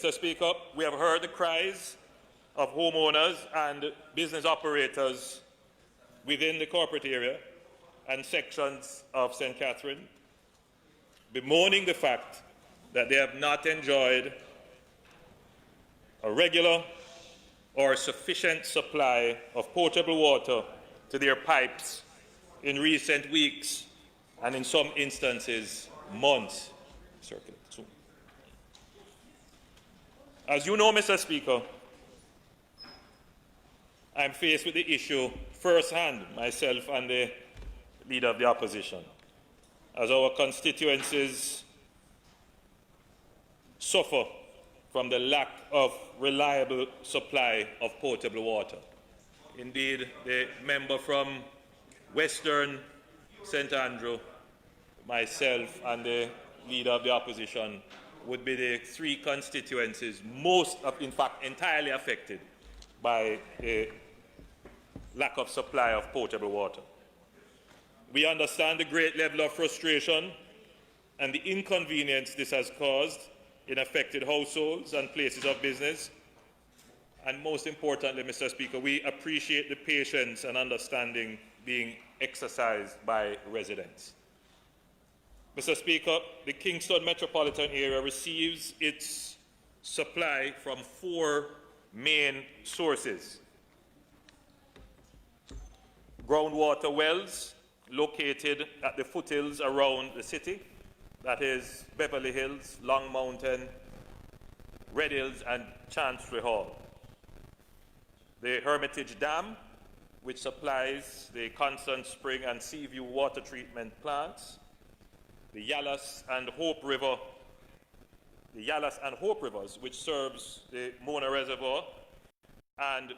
Mr. Speaker, we have heard the cries of homeowners and business operators within the corporate area and sections of St. Catherine bemoaning the fact that they have not enjoyed a regular or sufficient supply of potable water to their pipes in recent weeks and in some instances months. As you know, Mr. Speaker, I'm faced with the issue firsthand, myself and the Leader of the Opposition, as our constituencies suffer from the lack of reliable supply of potable water. Indeed, the member from Western St. Andrew, myself and the Leader of the Opposition would be the three constituencies in fact, entirely affected by the lack of supply of potable water. We understand the great level of frustration and the inconvenience this has caused in affected households and places of business. And most importantly, Mr. Speaker, we appreciate the patience and understanding being exercised by residents. Mr. Speaker, the Kingston metropolitan area receives its supply from 4 main sources: groundwater wells located at the foothills around the city, that is Beverly Hills, Long Mountain, Red Hills, and Chancery Hall. The Hermitage Dam, which supplies the Constant Spring and Seaview water treatment plants, the Yallas and Hope Rivers, which serves the Mona Reservoir, and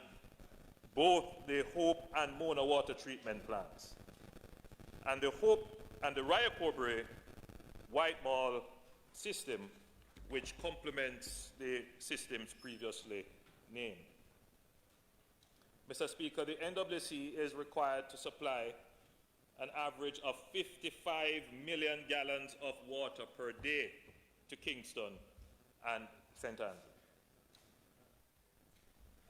both the Hope and Mona water treatment plants, and the Hope and the Ryacobre White Mall system, which complements the systems previously named. Mr. Speaker, the NWC is required to supply an average of 55 million gallons of water per day to Kingston and St. Andrew.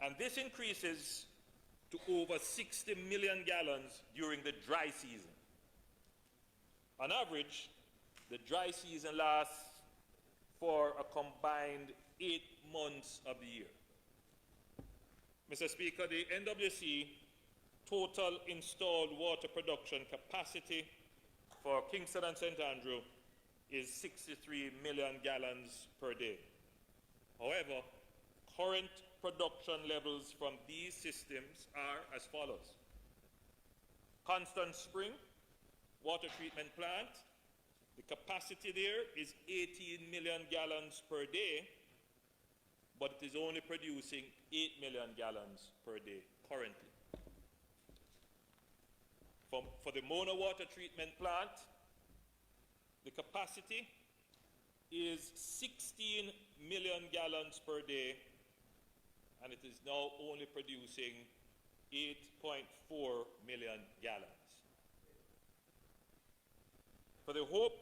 And this increases to over 60 million gallons during the dry season. On average, the dry season lasts for a combined 8 months of the year. Mr. Speaker, the NWC total installed water production capacity for Kingston and St. Andrew is 63 million gallons per day. However, current production levels from these systems are as follows. Constant Spring water treatment plant, the capacity there is 18 million gallons per day, but it is only producing 8 million gallons per day currently. For the Mona water treatment plant, the capacity is 16 million gallons per day, and it is now only producing 8.4 million gallons. For the Hope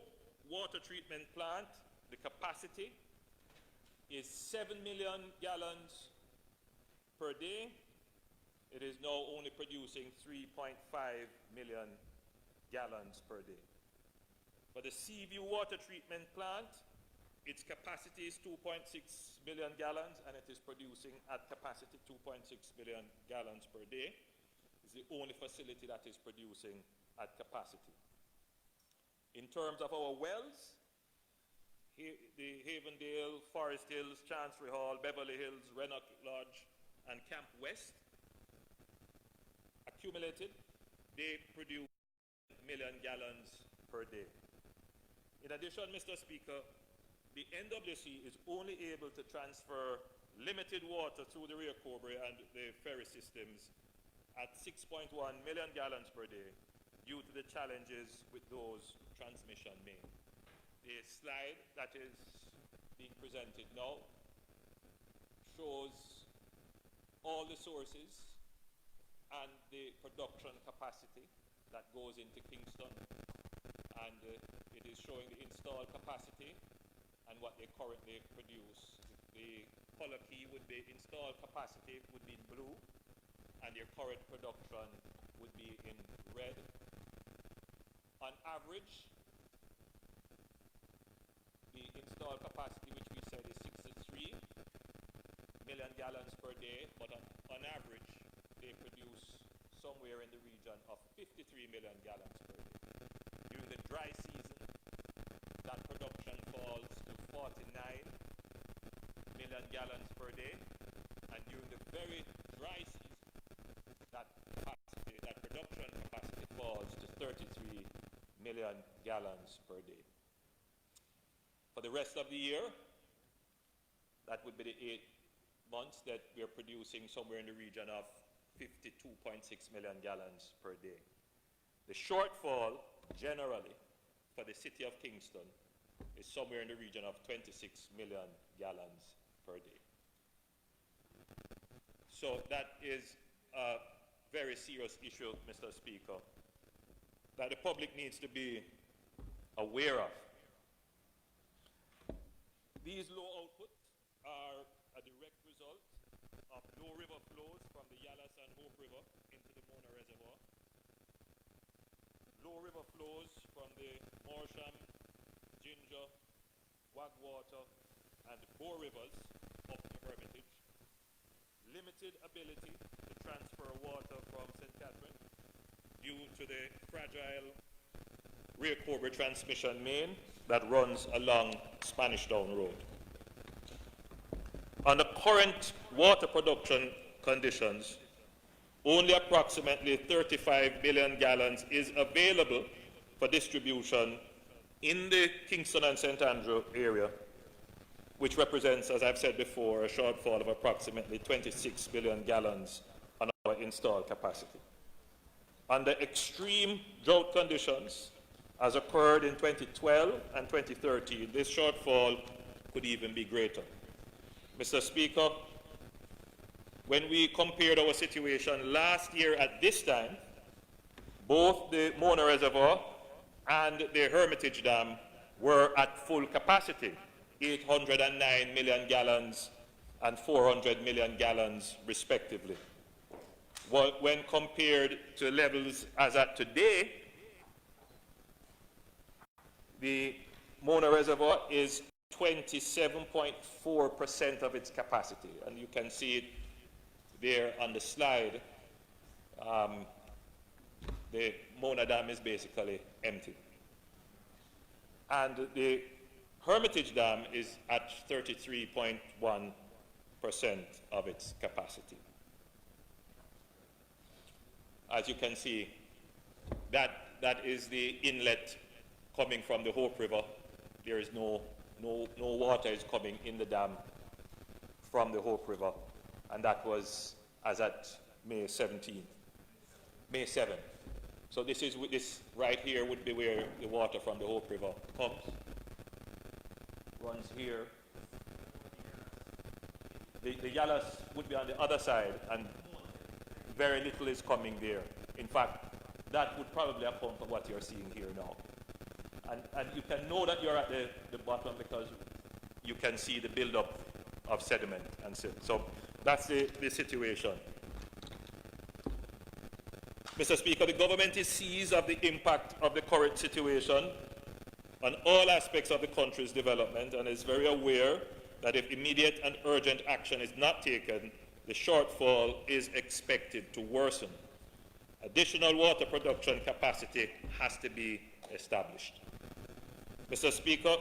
water treatment plant, the capacity is 7 million gallons per day. It is now only producing 3.5 million gallons per day. For the Seaview water treatment plant, its capacity is 2.6 million gallons, and it is producing at capacity 2.6 million gallons per day. It's the only facility that is producing at capacity. In terms of our wells, the Havendale, Forest Hills, Chancery Hall, Beverly Hills, Rennock Lodge, and Camp West, accumulated, they produce 1 million gallons per day. In addition, Mr. Speaker, the NWC is only able to transfer limited water through the Ryacobre and the ferry systems at 6.1 million gallons per day due to the challenges with those transmission mains. The slide that is being presented now shows all the sources and the production capacity that goes into Kingston, and it is showing the installed capacity and what they currently produce The color key would be installed capacity would be in blue, and your current production would be in red. On average, the installed capacity, which we said is 63 million gallons per day, but on average, they produce somewhere in the region of 53 million gallons per day. During the dry season, that production falls to 49 million gallons per day, and during the very dry season, that production capacity falls to 33 million gallons per day. For the rest of the year, that would be the 8 months that we are producing somewhere in the region of 52.6 million gallons per day. The shortfall, generally, for the city of Kingston is somewhere in the region of 26 million gallons per day. So that is a very serious issue, Mr. Speaker, that the public needs to be aware of. These low outputs are a direct result of low river flows from the Yallas and Hope River into the Mona Reservoir. Low river flows from the Morsham, Ginger, Wagwater, and Bow Rivers up to Hermitage. Limited ability to transfer water from St. Catherine due to the fragile rear Cobra transmission main that runs along Spanish Town Road. Under current water production conditions, only approximately 35 million gallons is available for distribution in the Kingston and St. Andrew area, which represents, as I've said before, a shortfall of approximately 26 billion gallons on our installed capacity. Under extreme drought conditions, as occurred in 2012 and 2013, this shortfall could even be greater. Mr. Speaker, when we compared our situation last year at this time, both the Mona Reservoir and the Hermitage Dam were at full capacity, 809 million gallons and 400 million gallons respectively. When compared to levels as at today, the Mona Reservoir is 27.4% of its capacity, and you can see it there on the slide. The Mona Dam is basically empty. And the Hermitage Dam is at 33.1% of its capacity. As you can see, that is the inlet coming from the Hope River. There is no water is coming in the dam from the Hope River, and that was as at May 17th. May 7th. So this right here would be where the water from the Hope River comes. Runs here. The Yallas would be on the other side, and very little is coming there. In fact, that would probably account for what you're seeing here now. And you can know that you're at the bottom because you can see the buildup of sediment and silt. So that's the situation. Mr. Speaker, the government is seized of the impact of the current situation on all aspects of the country's development and is very aware that if immediate and urgent action is not taken, the shortfall is expected to worsen. Additional water production capacity has to be established. Mr. Speaker,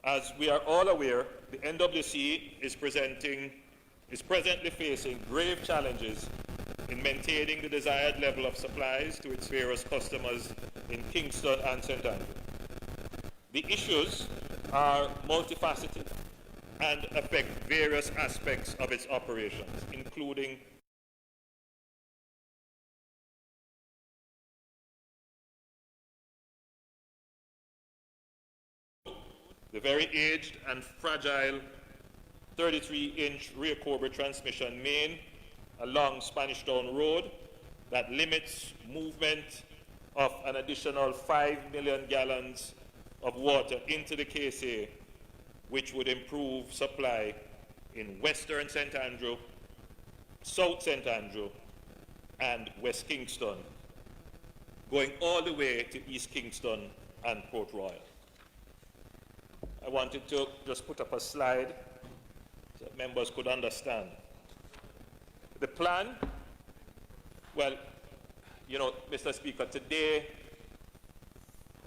as we are all aware, the NWC is presently facing grave challenges in maintaining the desired level of supplies to its various customers in Kingston and St. Andrew. The issues are multifaceted and affect various aspects of its operations, including the very aged and fragile 33-inch rear Cobra transmission main along Spanish Town Road that limits movement of an additional 5 million gallons of water into the KSA which would improve supply in Western St. Andrew, South St. Andrew, and West Kingston, going all the way to East Kingston and Port Royal. I wanted to just put up a slide so that members could understand. The plan, well, you know, Mr. Speaker, today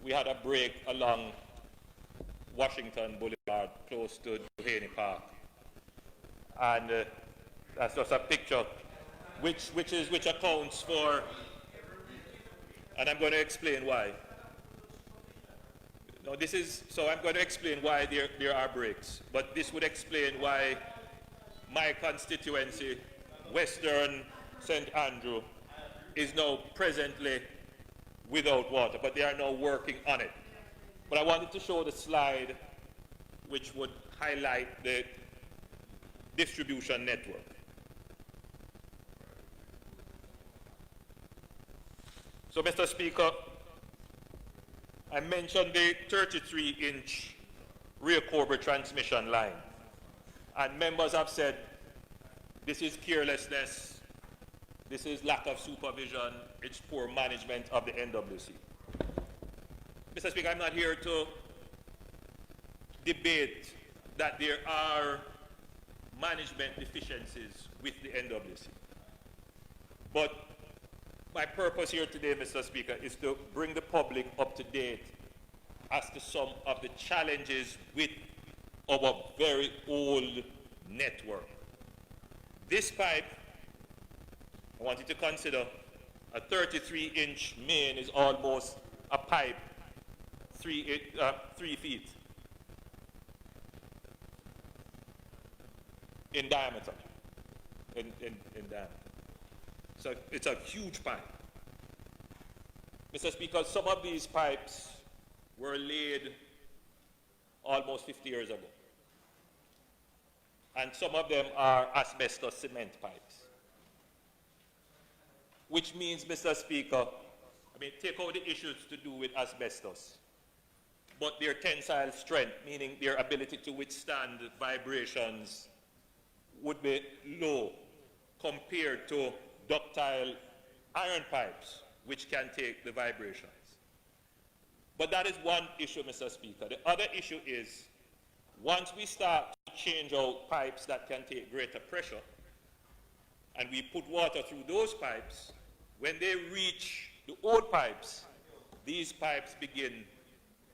we had a break along Washington Boulevard close to Duhaney Park. And that's just a picture which accounts for, and I'm going to explain why. No, so I'm going to explain why there are breaks, but this would explain why my constituency, Western St. Andrew, is now presently without water, but they are now working on it. But I wanted to show the slide which would highlight the distribution network. So, Mr. Speaker, I mentioned the 33-inch rear Cobra transmission line. And members have said this is carelessness, this is lack of supervision, it's poor management of the NWC. Mr. Speaker, I'm not here to debate that there are management deficiencies with the NWC. But my purpose here today, Mr. Speaker, is to bring the public up to date as to some of the challenges with our very old network. This pipe, I want you to consider, a 33-inch main is almost a pipe 3 feet in diameter. In diameter. So it's a huge pipe. Mr. Speaker, some of these pipes were laid almost 50 years ago. And some of them are asbestos cement pipes. Which means, Mr. Speaker, I mean, take out the issues to do with asbestos, but their tensile strength, meaning their ability to withstand vibrations, would be low compared to ductile iron pipes, which can take the vibrations. But that is one issue, Mr. Speaker. The other issue is, once we start to change out pipes that can take greater pressure, and we put water through those pipes, when they reach the old pipes, these pipes begin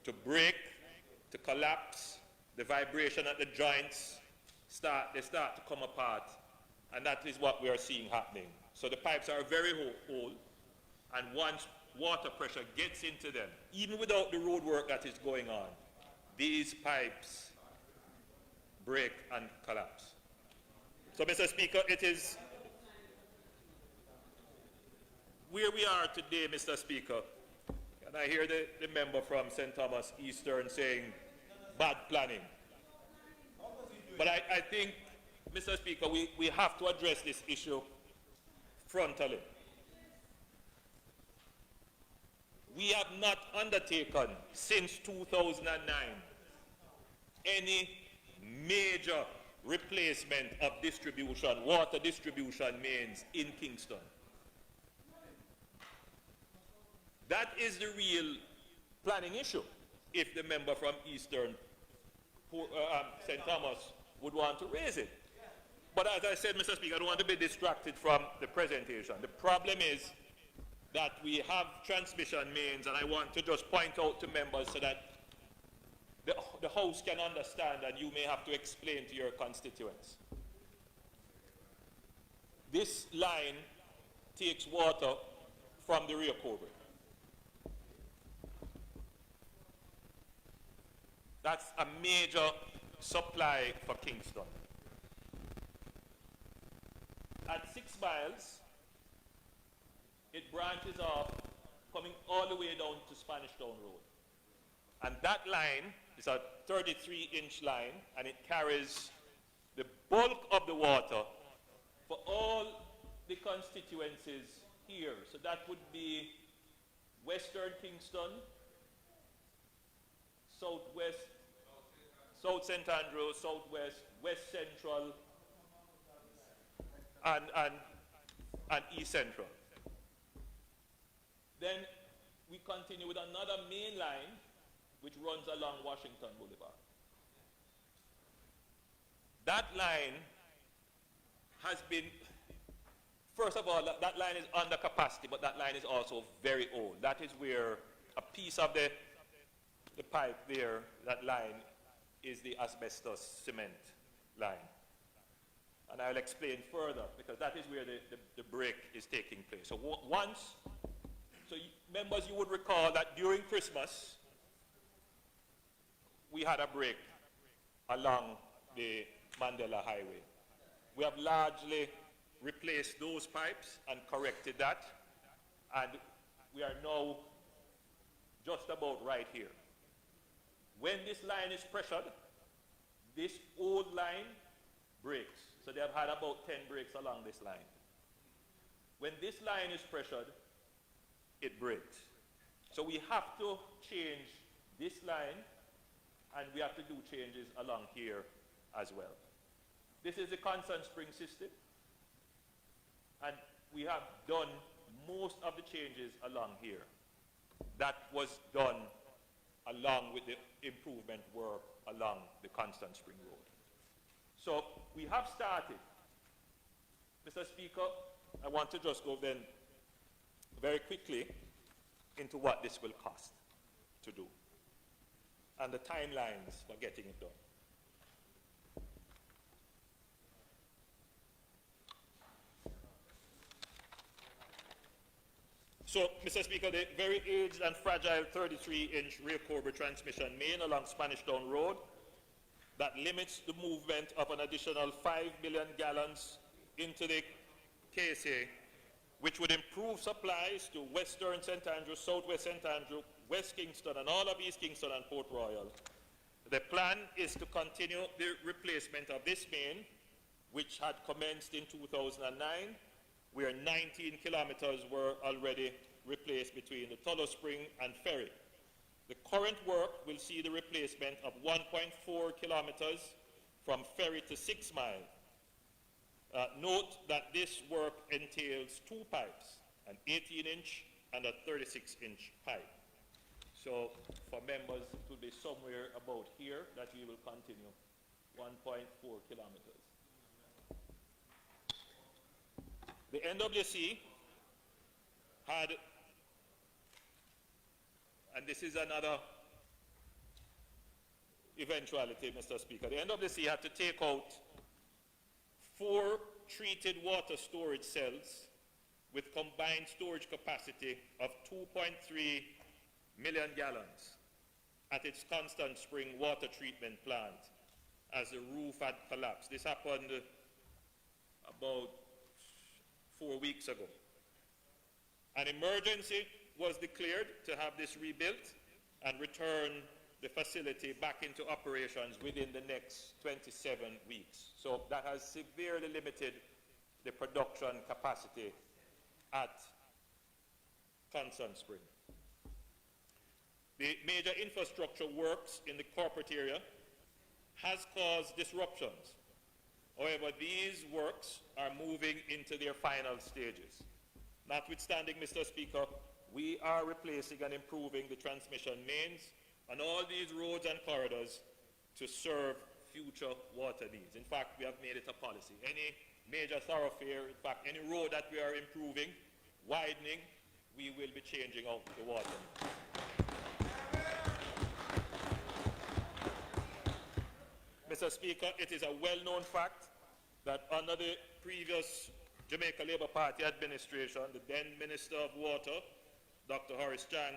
to break, to collapse, the vibration at the joints start to come apart, and that is what we are seeing happening. So the pipes are very old, and once water pressure gets into them, even without the road work that is going on, these pipes break and collapse. So, Mr. Speaker, it is where we are today, Mr. Speaker, and I hear the member from St. Thomas Eastern saying bad planning. But I think, Mr. Speaker, we have to address this issue frontally. We have not undertaken since 2009 any major replacement of distribution, water distribution mains in Kingston. That is the real planning issue, if the member from Eastern St. Thomas would want to raise it. But as I said, Mr. Speaker, I don't want to be distracted from the presentation. The problem is that we have transmission mains, and I want to just point out to members so that the House can understand, and you may have to explain to your constituents. This line takes water from the rear Cobra. That's a major supply for Kingston. At 6 miles, it branches off, coming all the way down to Spanish Town Road. And that line is a 33-inch line, and it carries the bulk of the water for all the constituencies here. So that would be Western Kingston, South St. Andrew, Southwest, West Central, and East Central. Then we continue with another main line which runs along Washington Boulevard. That line has been, first of all, that line is under capacity, but that line is also very old. That is where a piece of the pipe there, that line, is the asbestos cement line. And I'll explain further, because that is where the break is taking place. So members, you would recall that during Christmas, we had a break along the Mandela Highway. We have largely replaced those pipes and corrected that, and we are now just about right here. When this line is pressured, this old line breaks. So they have had about 10 breaks along this line. When this line is pressured, it breaks. So we have to change this line, and we have to do changes along here as well. This is the constant spring system, and we have done most of the changes along here. That was done along with the improvement work along the Constant Spring Road. So we have started. Mr. Speaker, I want to just go then very quickly into what this will cost to do and the timelines for getting it done. So, Mr. Speaker, the very aged and fragile 33-inch rear Cobra transmission main along Spanish Town Road that limits the movement of an additional 5 million gallons into the KSA, which would improve supplies to Western St. Andrew, Southwest St. Andrew, West Kingston, and all of East Kingston and Port Royal. The plan is to continue the replacement of this main, which had commenced in 2009, where 19 kilometers were already replaced between the Tullow Spring and Ferry. The current work will see the replacement of 1.4 kilometers from Ferry to 6 Mile. Note that this work entails 2 pipes, an 18-inch and a 36-inch pipe. So for members, it will be somewhere about here that we will continue 1.4 kilometers. The NWC had, and this is another eventuality, Mr. Speaker, the NWC had to take out 4 treated water storage cells with combined storage capacity of 2.3 million gallons at its Constant Spring water treatment plant as the roof had collapsed. This happened about 4 weeks ago. An emergency was declared to have this rebuilt and return the facility back into operations within the next 27 weeks. So that has severely limited the production capacity at Constant Spring. The major infrastructure works in the corporate area has caused disruptions. However, these works are moving into their final stages. Notwithstanding, Mr. Speaker, we are replacing and improving the transmission mains on all these roads and corridors to serve future water needs. In fact, we have made it a policy. Any major thoroughfare, in fact, any road that we are improving, widening, we will be changing out the water. Mr. Speaker, it is a well-known fact that under the previous Jamaica Labour Party administration, the then Minister of Water, Dr. Horace Chang,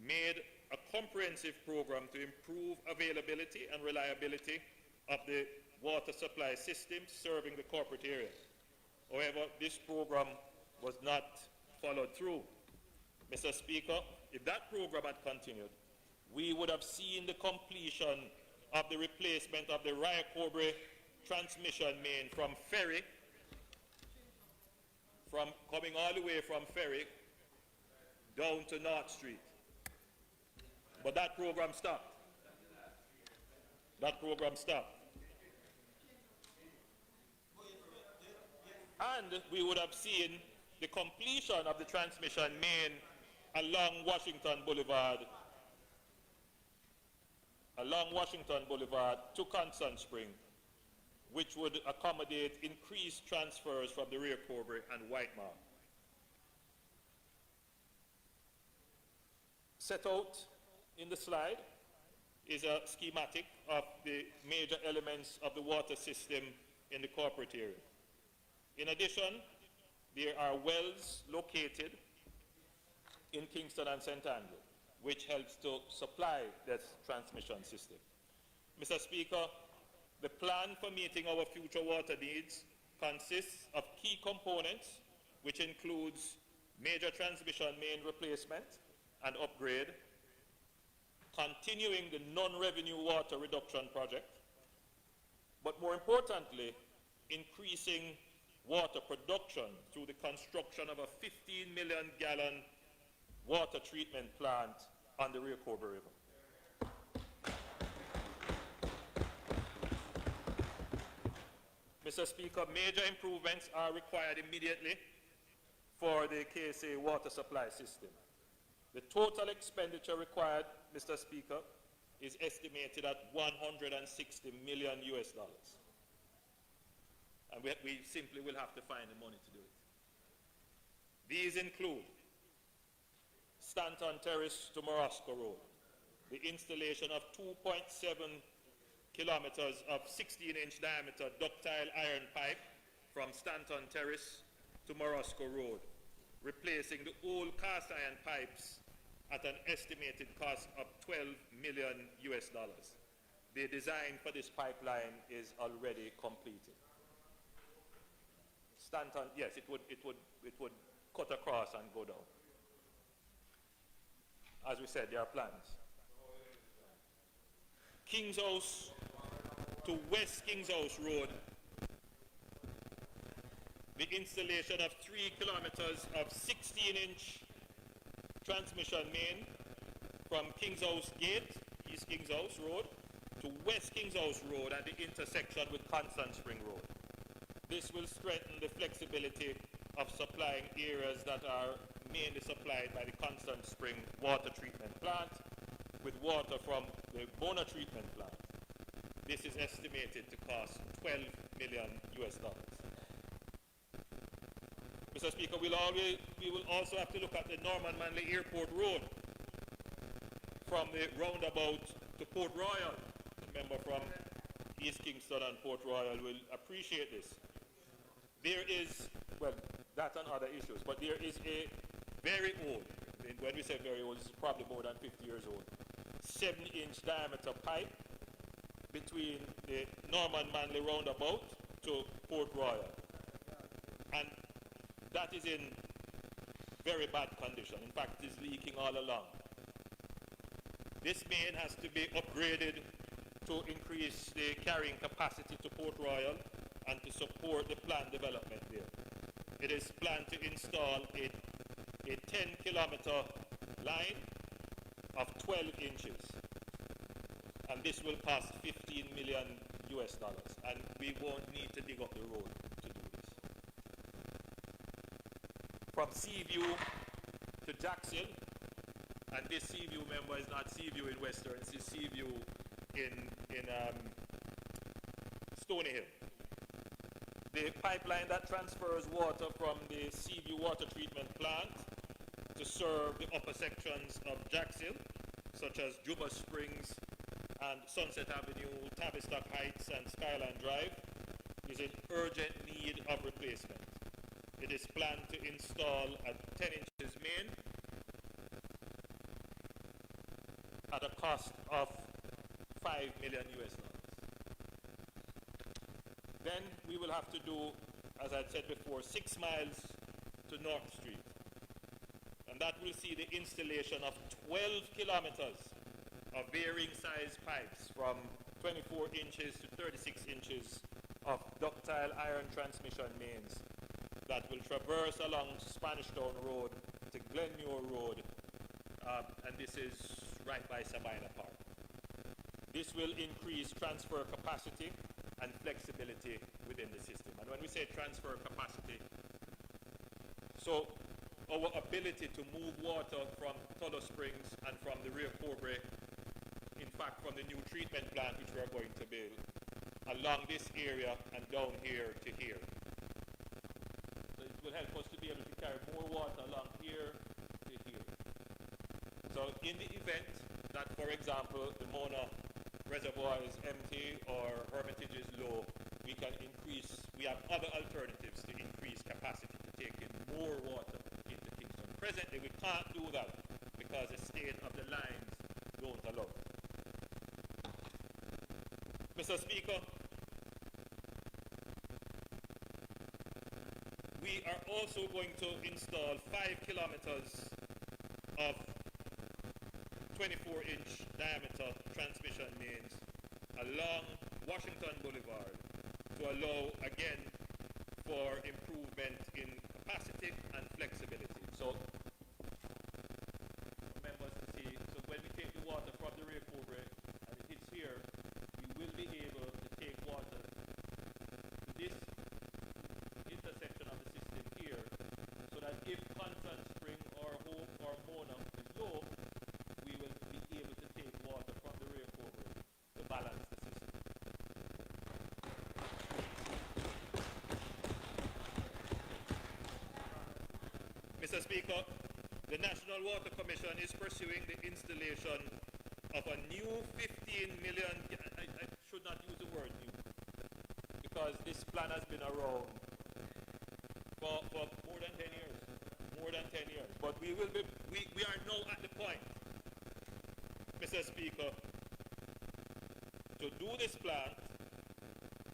made a comprehensive program to improve availability and reliability of the water supply system serving the corporate area. However, this program was not followed through. Mr. Speaker, if that program had continued, we would have seen the completion of the replacement of the Raya Cobre transmission main from Ferry, from coming all the way from Ferry down to North Street. But that program stopped. That program stopped. And we would have seen the completion of the transmission main along Washington Boulevard to Constant Spring, which would accommodate increased transfers from the Rear Coburg and Whitemore. Set out in the slide is a schematic of the major elements of the water system in the corporate area. In addition, there are wells located in Kingston and St. Andrew, which helps to supply this transmission system. Mr. Speaker, the plan for meeting our future water needs consists of key components, which includes major transmission main replacement and upgrade, continuing the non-revenue water reduction project, but more importantly, increasing water production through the construction of a 15 million gallon water treatment plant on the Rear Coburg River. Mr. Speaker, major improvements are required immediately for the KSA water supply system. The total expenditure required, Mr. Speaker, is estimated at $160 million US. And we simply will have to find the money to do it. These include Stanton Terrace to Morosco Road, the installation of 2.7 kilometers of 16-inch diameter ductile iron pipe from Stanton Terrace to Morosco Road, replacing the old cast iron pipes at an estimated cost of $12 million US. The design for this pipeline is already completed. Stanton, yes, it would cut across and go down. As we said, there are plans. King's House to West King's House Road, the installation of 3 kilometers of 16-inch transmission main from King's House Gate, East King's House Road, to West King's House Road at the intersection with Constant Spring Road. This will strengthen the flexibility of supplying areas that are mainly supplied by the Constant Spring water treatment plant with water from the Bona treatment plant. This is estimated to cost $12 million US. Mr. Speaker, we will also have to look at the Norman Manley Airport Road from the roundabout to Port Royal. The member from East Kingston and Port Royal will appreciate this. There is, well, that and other issues, but there is a very old, when we say very old, it's probably more than 50 years old, 7-inch diameter pipe between the Norman Manley roundabout to Port Royal. And that is in very bad condition. In fact, it is leaking all along. This main has to be upgraded to increase the carrying capacity to Port Royal and to support the planned development there. It is planned to install a 10-kilometer line of 12 inches. And this will cost $15 million US, and we won't need to dig up the road to do this. From Seaview to Jackshill, and this Seaview, member, is not Seaview in Western, it's Seaview in Stony Hill. The pipeline that transfers water from the Seaview water treatment plant to serve the upper sections of Jackshill, such as Juba Springs and Sunset Avenue, Tavistock Heights and Skyline Drive, is in urgent need of replacement. It is planned to install a 10 inches main at a cost of $5 million US. Then we will have to do, as I said before, 6 miles to North Street. And that will see the installation of 12 kilometers of varying size pipes from 24 inches to 36 inches of ductile iron transmission mains that will traverse along Spanish Town Road to Glenmuir Road, and this is right by Sabina Park. This will increase transfer capacity and flexibility within the system. And when we say transfer capacity, so our ability to move water from Tullow Springs and from the Rio Cobre, in fact from the new treatment plant which we are going to build, along this area and down here to here. So it will help us to be able to carry more water along here to here. So in the event that, for example, the Mona reservoir is empty or Hermitage is low, we can increase, we have other alternatives to increase capacity to take in more water into Kingston. Presently we can't do that because the state of the lines don't allow it. Mr. Speaker, we are also going to install 5 kilometers of 24-inch diameter transmission mains along Washington Boulevard to allow, again, for improvement in capacity and flexibility. So, members to see, so when we take the water from the Rio Cobre and it hits here, we will be able to take water to this intersection of the system here, so that if Constant Spring or Hope or Mona is low, we will be able to take water from the Rio Cobre to balance the system. Mr. Speaker, the National Water Commission is pursuing the installation of a new 15 million, I should not use the word new, because this plan has been around for more than 10 years. More than 10 years. But we are now at the point, Mr. Speaker, to do this plant,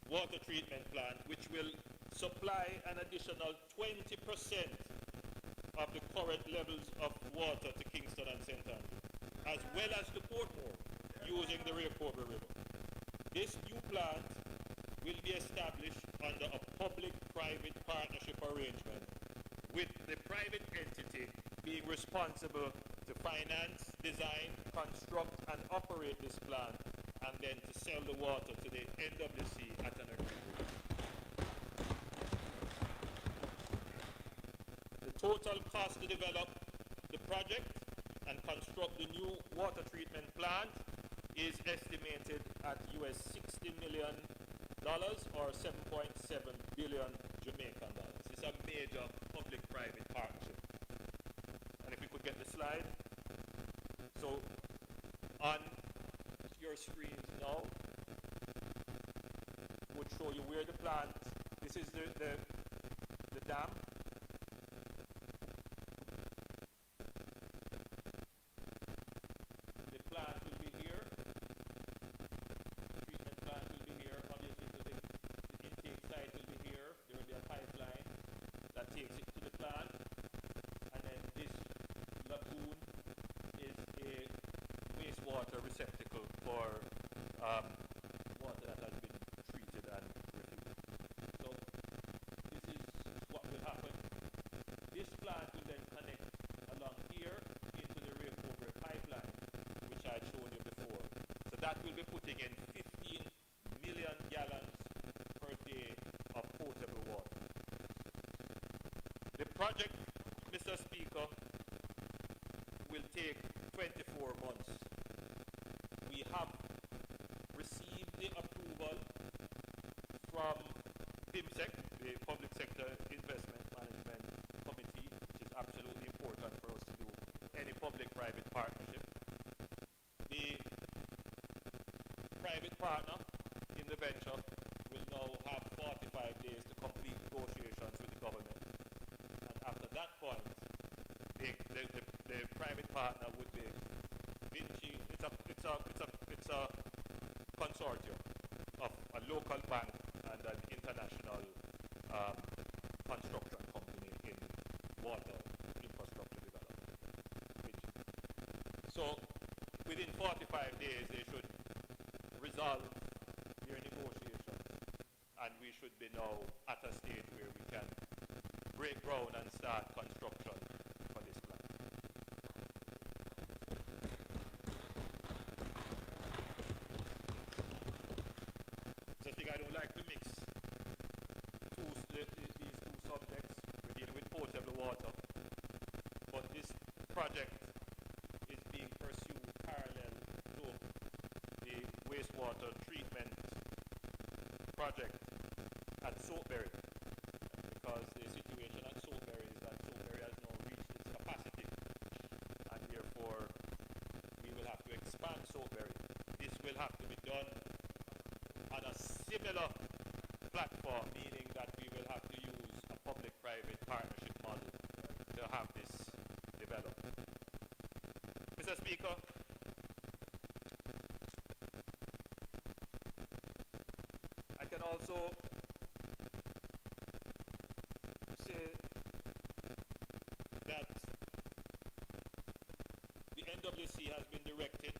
water treatment plant, which will supply an additional 20% of the current levels of water to Kingston and St. Andrew, as well as to Portmore, using the Rio Cobre River. This new plant will be established under a public-private partnership arrangement, with the private entity being responsible to finance, design, construct, and operate this plant, and then to sell the water to the NWC at an agreement. The total cost to develop the project and construct the new water treatment plant is estimated at US $60 million or 7.7 billion Jamaican dollars. It's a major public-private partnership. And if we could get the slide. So on your screens now would show you where the plant, this is the dam. The plant will be here. The treatment plant will be here. Obviously, so the intake site will be here. There will be a pipeline that takes it to the plant. And then this lagoon is a wastewater receptacle for water that has been treated and refused. So this is what will happen. This plant will then connect along here into the Rio Cobre pipeline, which I showed you before. So that will be putting in 15 million gallons per day of potable water. The project, Mr. Speaker, will take 24 months. We have received the approval from PIMSEC, the Public Sector Investment Management Committee, which is absolutely important for us to do any public-private partnership. The private partner in the venture will now have 45 days to complete negotiations with the government. And after that point, the private partner would be Vinci. It's a consortium of a local bank and an international construction company in water infrastructure development. So within 45 days they should resolve their negotiations, and we should be now at a stage where we can break ground and start construction for this plant. I don't like to mix these two subjects. We're dealing with potable water, but this project is being pursued parallel to the wastewater treatment project at Soapberry, because the situation at Soapberry is that Soapberry has now reached its capacity, and therefore we will have to expand Soapberry. This will have to be done on a similar platform, meaning that we will have to use a public-private partnership model to have this developed. Mr. Speaker, I can also say that the NWC has been directed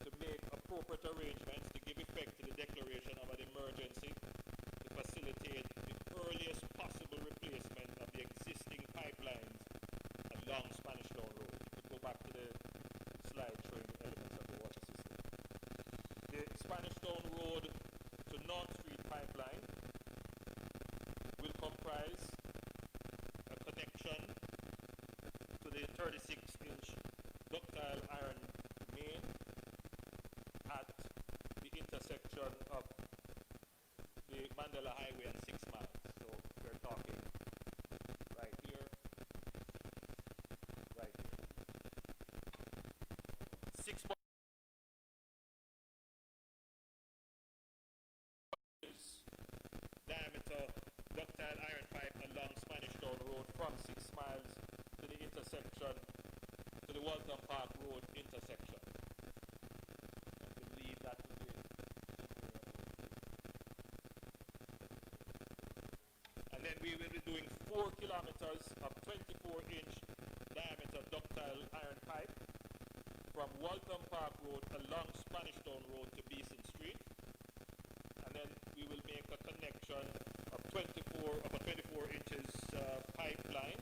to make appropriate arrangements to give effect to the declaration of an emergency to facilitate the earliest possible replacement of the existing pipelines along Spanish Town Road. You could go back to the slide showing the elements of the water system. The Spanish Town Road to North Street pipeline will comprise a connection to the 36-inch ductile iron main at the intersection of the Mandela Highway and 6 Miles. So we're talking right here, right here. 6 diameter ductile iron pipe along Spanish Town Road from 6 Miles to the intersection, to the Waltham Park Road intersection. I believe that will be and then we will be doing 4 kilometers of 24-inch diameter ductile iron pipe from Waltham Park Road along Spanish Town Road to Beeson Street. And then we will make a connection of a 24 inches pipeline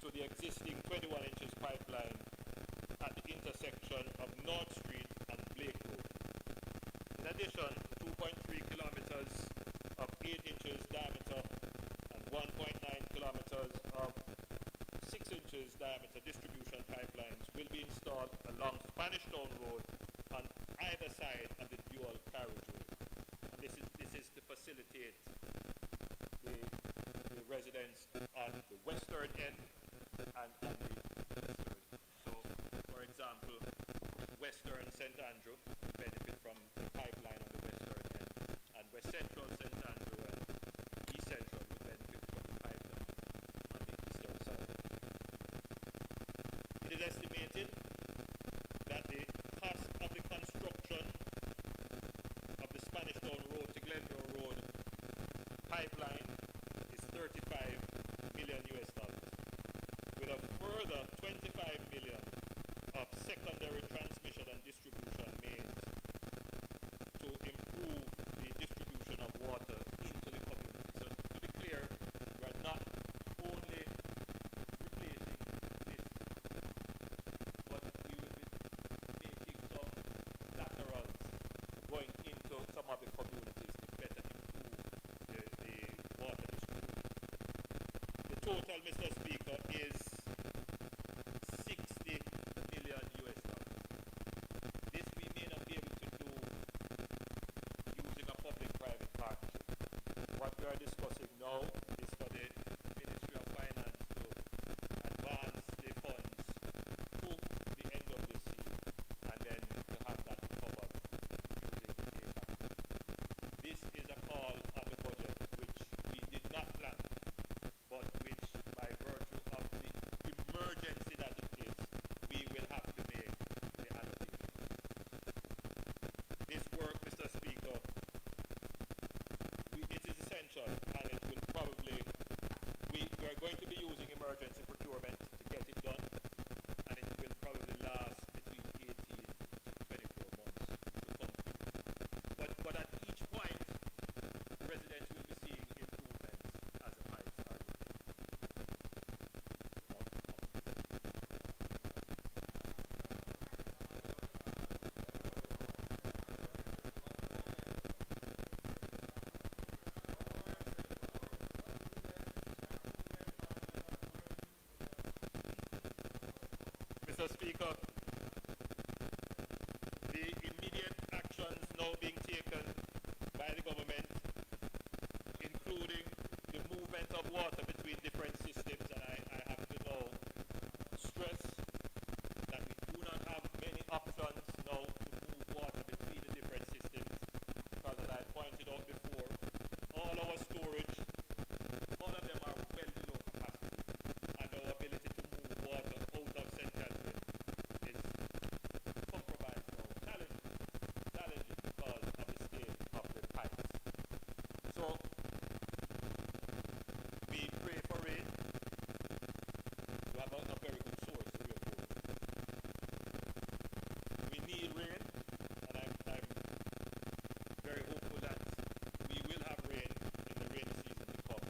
to the existing 21 inches pipeline at the intersection of North Street and Blake Road. In addition, 2.3 kilometers of 8 inches diameter and 1.9 kilometers of 6 inches diameter distribution pipelines will be installed along Spanish Town Road on either side of the dual carriageway. And this is to facilitate the residents on the western end and on the eastern. So, for example, western St. Andrew will benefit from the pipeline on the western end, and west central St. Andrew and east central will benefit from the pipeline on the eastern side. It is estimated that the cost of the construction of the Spanish Town Road to Glenmore Road pipeline is $35 million US, with a further $25 million of secondary transmission and distribution mains to improve the distribution of water into the community. So to be clear, we are not only replacing this, but we will be making some laterals going into some of the communities to better improve the water distribution. The total, Mr. Speaker, is $60 million US. This we may not be able to do using a public-private partnership. What we are discussing now is for the Ministry of Finance to advance the funds to the end of this year and then to have that covered using the data. This is a call on the budget which we did not plan, but which by virtue of the emergency that it is, we will have to make the allocation. This work, Mr. Speaker, it is essential, and it will probably, we are going to be using emergency procurement to get it done, and it will probably last between 18 to 24 months to complete. But at each point, residents will be seeing improvements as the pipes are Mr. Speaker, the immediate actions now being taken by the government, including the movement of water between different systems, and I have to now stress that we do not have many options now to move water between the different systems, because as I pointed out before, all our storage, all of them are well below capacity, and our ability to move water out of St. Catherine is compromised now, challenging because of the state of the pipes. So we pray for rain. We have a very good source to be approved. We need rain, and I'm very hopeful that we will have rain in the rainy season to come.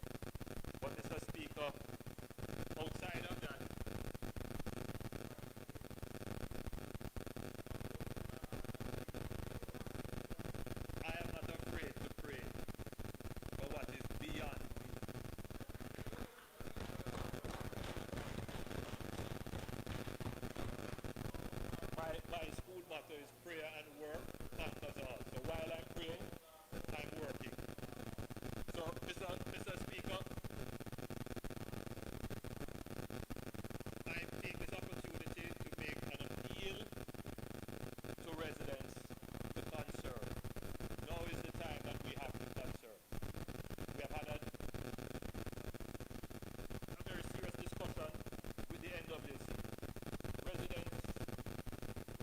But Mr. Speaker, outside of that, I am not afraid to pray for what is beyond me. My school motto is prayer and work conquers all. So while I'm praying, I'm working. So, Mr. Speaker, I take this opportunity to make an appeal to residents to conserve. Now is the time that we have to conserve. We have had a very serious discussion with the NWC.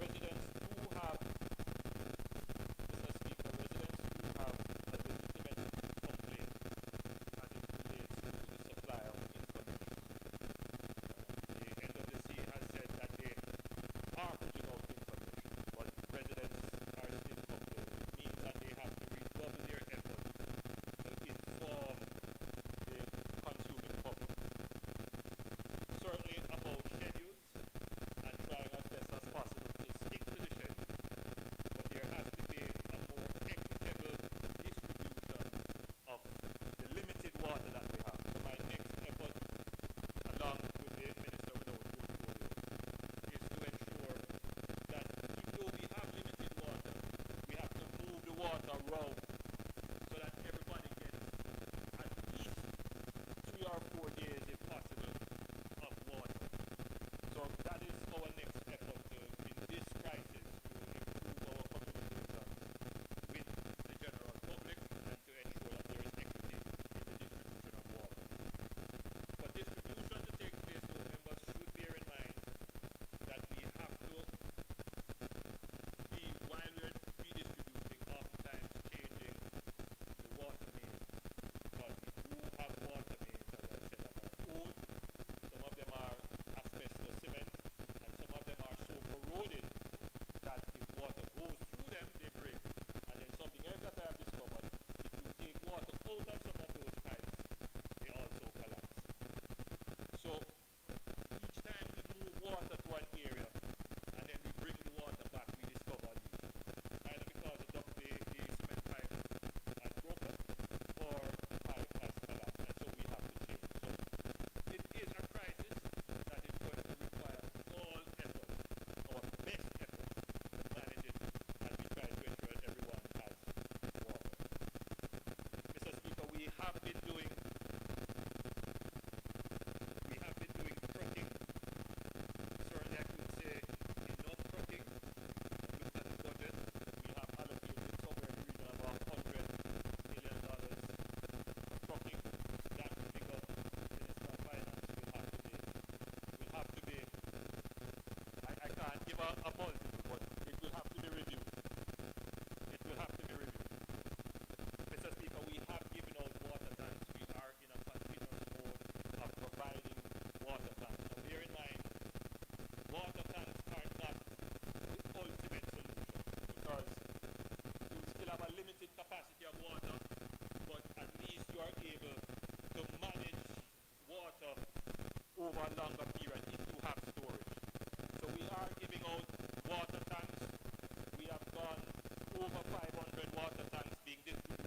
Residents do have, Mr. Speaker, residents do have a legitimate complaint as it relates to the supply of information. The NWC has said that they are putting out information, but residents are still complaining. It means that they have to redouble their effort to inform the consuming public. Certainly about schedules and trying as best as possible to stick to the schedule. But there has to be a more equitable distribution of the limited water that we have. So my next effort, along with the Minister without portfolio, is to ensure that even though we have limited water, we have to move the water around so that everybody gets at least 3 or 4 days, if possible, of water. So that is our next effort in this crisis to improve our communications with the general public and to ensure that there is equity in the distribution of water. For distribution to take place, though, members should bear in mind that we have to be, while we're redistributing, oftentimes changing the water main, because we do have water mains, as I said, that are old. Some of them are asbestos cement, and some of them are so corroded that if water goes through them, they break. And then something else that I have discovered, if you take water out of some of those pipes, they also collapse. So each time we move water to an area, and then we bring the water back, we discover a leak. Either because the cement pipe has broken, or the pipe has collapsed, and so we have to change. So it is a crisis that is going to require all effort, our best effort, to manage it as we try to ensure that everyone has water. Mr. Speaker, we have been doing trucking. Certainly I could say enough trucking. Looked at the budget. We have allocated somewhere in the region of $100 million for trucking. That figure, Minister of Finance will have to be, I can't give a multiple, but it will have to be reviewed. It will have to be reviewed. Mr. Speaker, we have given out water tanks. We are in a continuous mode of providing water tanks. Now bear in mind, water tanks are not the ultimate solution, because you still have a limited capacity of water, but at least you are able to manage water over a longer period if you have storage. So we are giving out water tanks. We have gone over 500 water tanks being distributed